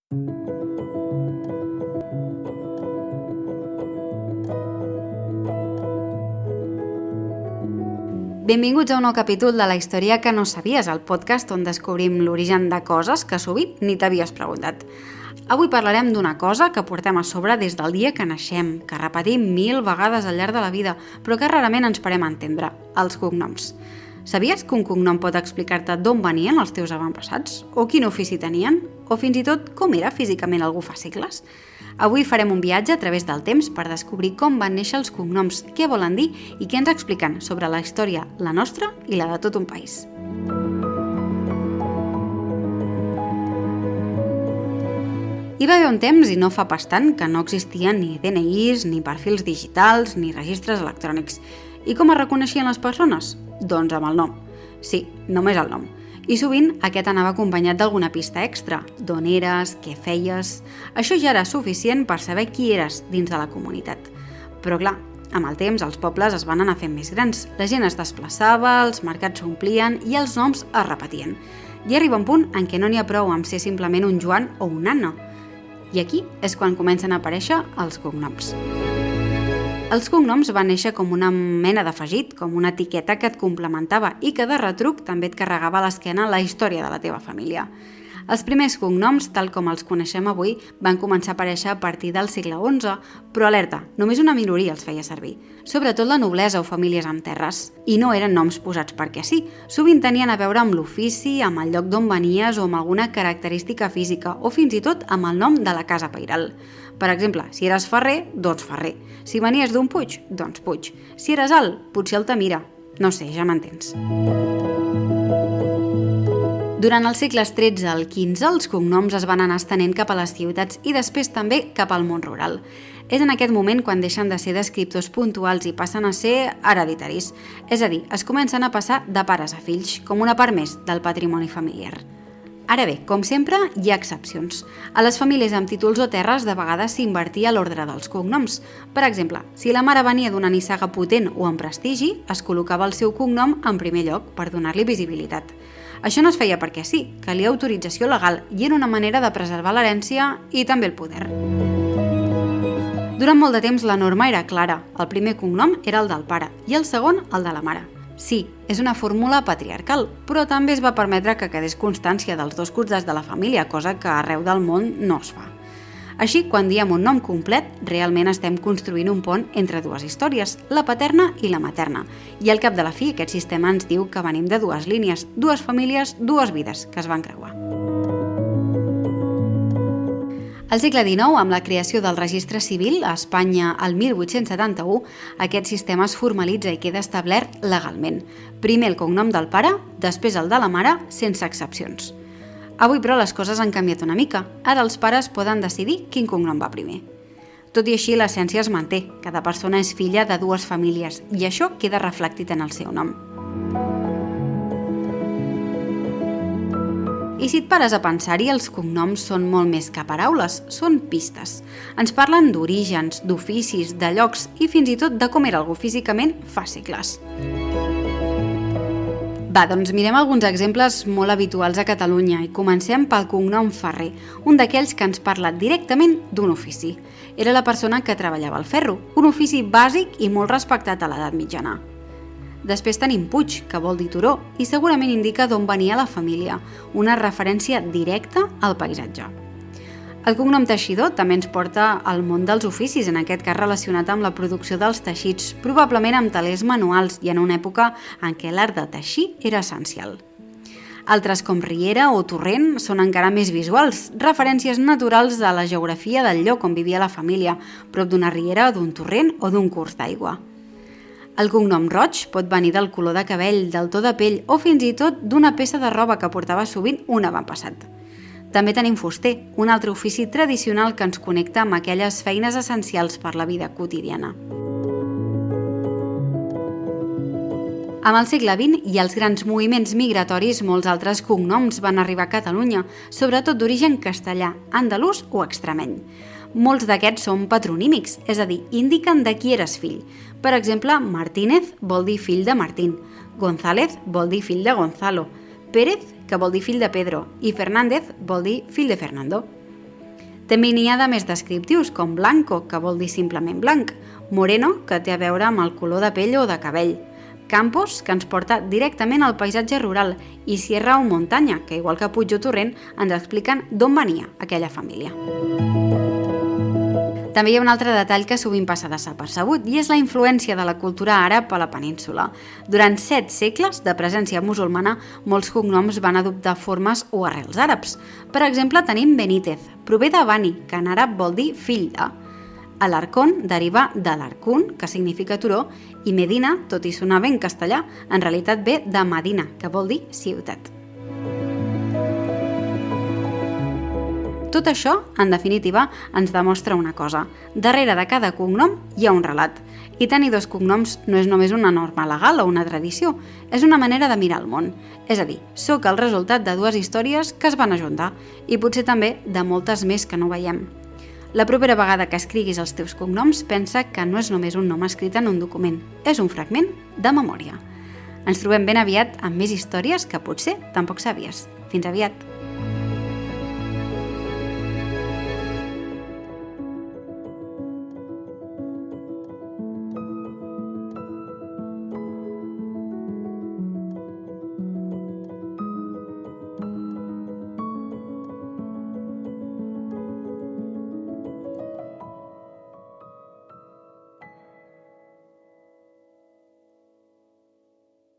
Benvinguts a un nou capítol de La història que no sabies, el podcast on descobrim l'origen de coses que sovint ni t'havies preguntat. Avui parlarem d'una cosa que portem a sobre des del dia que naixem, que repetim 1000 vegades al llarg de la vida, però que rarament ens parem a entendre, els cognoms. Sabies que un cognom pot explicar-te d'on venien els teus avantpassats? O quin ofici tenien? O fins i tot com era físicament algú fa segles? Avui farem un viatge a través del temps per descobrir com van néixer els cognoms, què volen dir i què ens expliquen sobre la història, la nostra i la de tot un país. Hi va haver un temps, i no fa pas tant, que no existien ni DNIs, ni perfils digitals, ni registres electrònics. I com es reconeixien les persones? Doncs amb el nom. Sí, només el nom. I sovint aquest anava acompanyat d'alguna pista extra, d'on eres, què feies... Això ja era suficient per saber qui eres dins de la comunitat. Però clar, amb el temps els pobles es van anar fent més grans, la gent es desplaçava, els mercats s'omplien i els noms es repetien. I arriba un punt en què no n'hi ha prou amb ser simplement un Joan o un Anna. I aquí és quan comencen a aparèixer els cognoms. Els cognoms van néixer com una mena d'afegit, com una etiqueta que et complementava i que de retruc també et carregava a l'esquena la història de la teva família. Els primers cognoms, tal com els coneixem avui, van començar a aparèixer a partir del segle XI, però alerta, només una minoria els feia servir, sobretot la noblesa o famílies amb terres. I no eren noms posats perquè sí, sovint tenien a veure amb l'ofici, amb el lloc d'on venies o amb alguna característica física o fins i tot amb el nom de la casa pairal. Per exemple, si eres ferrer, doncs ferrer. Si venies d'un Puig, doncs Puig. Si eres alt, potser Altamira. No sé, ja m'entens. Durant els segles XIII al XV, els cognoms es van anar estenent cap a les ciutats i després també cap al món rural. És en aquest moment quan deixen de ser descriptors puntuals i passen a ser hereditaris. És a dir, es comencen a passar de pares a fills, com una part més del patrimoni familiar. Ara bé, com sempre, hi ha excepcions. A les famílies amb títols o terres de vegades s'invertia l'ordre dels cognoms. Per exemple, si la mare venia d'una nissaga potent o amb prestigi, es col·locava el seu cognom en primer lloc per donar-li visibilitat. Això no es feia perquè sí, calia autorització legal i era una manera de preservar l'herència i també el poder. Durant molt de temps la norma era clara. El primer cognom era el del pare i el segon el de la mare. Sí, és una fórmula patriarcal, però també es va permetre que quedés constància dels dos costats de la família, cosa que arreu del món no es fa. Així, quan diem un nom complet, realment estem construint un pont entre dues històries, la paterna i la materna. I al cap de la fi, aquest sistema ens diu que venim de dues línies, dues famílies, dues vides que es van creuar. Al segle XIX, amb la creació del registre civil a Espanya el 1871, aquest sistema es formalitza i queda establert legalment. Primer el cognom del pare, després el de la mare, sense excepcions. Avui, però, les coses han canviat una mica. Ara els pares poden decidir quin cognom va primer. Tot i així, l'essència es manté. Cada persona és filla de dues famílies i això queda reflectit en el seu nom. I si et pares a pensar-hi, els cognoms són molt més que paraules, són pistes. Ens parlen d'orígens, d'oficis, de llocs i fins i tot de com era algú físicament fa segles. Va, doncs mirem alguns exemples molt habituals a Catalunya i comencem pel cognom Ferrer, un d'aquells que ens parla directament d'un ofici. Era la persona que treballava el ferro, un ofici bàsic i molt respectat a l'edat mitjana. Després tenim Puig, que vol dir turó, i segurament indica d'on venia la família, una referència directa al paisatge. El cognom Teixidor també ens porta al món dels oficis, en aquest cas relacionat amb la producció dels teixits, probablement amb telers manuals i en una època en què l'art de teixir era essencial. Altres com Riera o Torrent són encara més visuals, referències naturals de la geografia del lloc on vivia la família, prop d'una riera, d'un torrent o d'un curs d'aigua. El cognom Roig pot venir del color de cabell, del to de pell o fins i tot d'una peça de roba que portava sovint un avantpassat. També tenim fuster, un altre ofici tradicional que ens connecta amb aquelles feines essencials per la vida quotidiana. Amb el segle XX i els grans moviments migratoris, molts altres cognoms van arribar a Catalunya, sobretot d'origen castellà, andalús o extremeny. Molts d'aquests són patronímics, és a dir, indiquen de qui eres fill. Per exemple, Martínez vol dir fill de Martín, González vol dir fill de Gonzalo, Pérez, que vol dir fill de Pedro, i Fernández vol dir fill de Fernando. També n'hi ha de més descriptius, com blanco, que vol dir simplement blanc, moreno, que té a veure amb el color de pell o de cabell, campos, que ens porta directament al paisatge rural, i sierra o muntanya, que igual que Puig o Torrent ens expliquen d'on venia aquella família. També hi ha un altre detall que sovint passa desapercebut i és la influència de la cultura àrab a la península. Durant 7 segles de presència musulmana, molts cognoms van adoptar formes o arrels àrabs. Per exemple, tenim Benítez, prové de Bani, que en àrab vol dir fill de. Alarcón deriva de l'Arcún, que significa turó, i Medina, tot i sonar bé en castellà, en realitat ve de Medina, que vol dir ciutat. Tot això, en definitiva, ens demostra una cosa. Darrere de cada cognom hi ha un relat. I tenir 2 cognoms no és només una norma legal o una tradició, és una manera de mirar el món. És a dir, sóc el resultat de 2 històries que es van ajuntar i potser també de moltes més que no veiem. La propera vegada que escriguis els teus cognoms, pensa que no és només un nom escrit en un document, és un fragment de memòria. Ens trobem ben aviat amb més històries que potser tampoc sabies. Fins aviat!